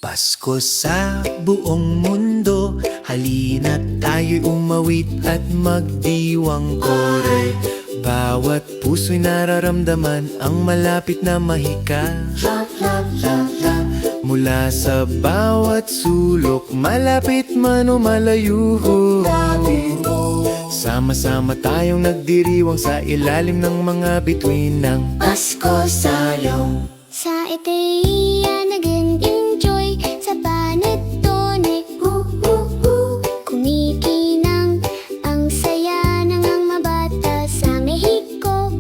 Pasko sa buong mundo, halina't tayo'y umawit at magdiwang kore. Bawat puso'y nararamdaman ang malapit na mahika. Mula sa bawat sulok, malapit man o malayo, sama-sama tayong nagdiriwang sa ilalim ng mga bituin ng Pasko Salong. Sa eteya nag-enjoy sa panettone, kumikinang ang saya ng mga bata sa Mexico.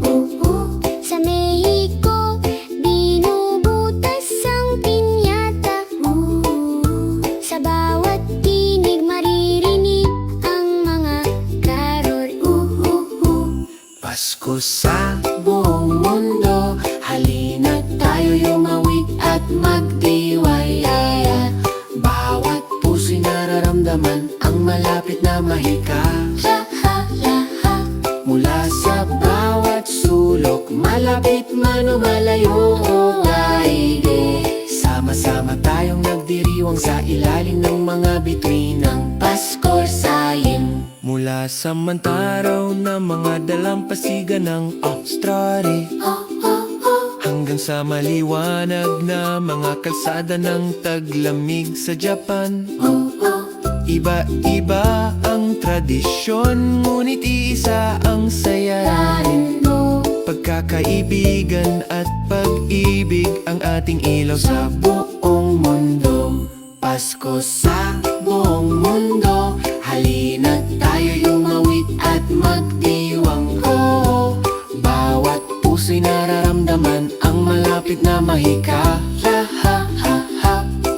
Sa Mexico, binubutas ang pinyata. Sa bawat tinig maririnig ang mga karol. Pasko sa buong mundo, halina't tayo'y umawit at magdiwayaya. Bawat puso'y nararamdaman ang malapit na mahika. Mula sa bawat sulok, malapit man o malayo, daigdig. Sama-sama tayong nagdiriwang sa ilalim ng mga bituin ng Pasko Sayin. Mula sa mantaraw na mga dalampasigan ng Australia, hanggang sa maliwanag na mga kalsada ng taglamig sa Japan. Iba-iba ang tradisyon, ngunit iisa ang saya. Pagkakaibigan at pag-ibig ang ating ilaw sa buong mundo. Pasko sa buong mundo, halina't tayo'y umawit at magdiwang ko. Bawat puso'y nararamdaman ang malapit na mahika.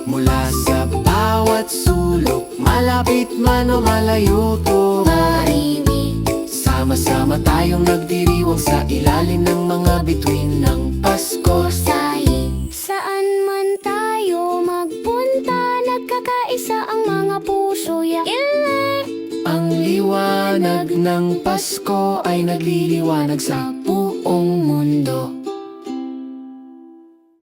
Mula sa bawat sulok, malapit man o malayo, maririnig. Sama-sama tayong nagdiriwang sa ilalim ng mga bituin ng Pasko Sayin. Saan man tayo magpunta, nagkakaisa ang mga puso yakin. Ang liwanag ng Pasko ay nagliliwanag sa buong mundo.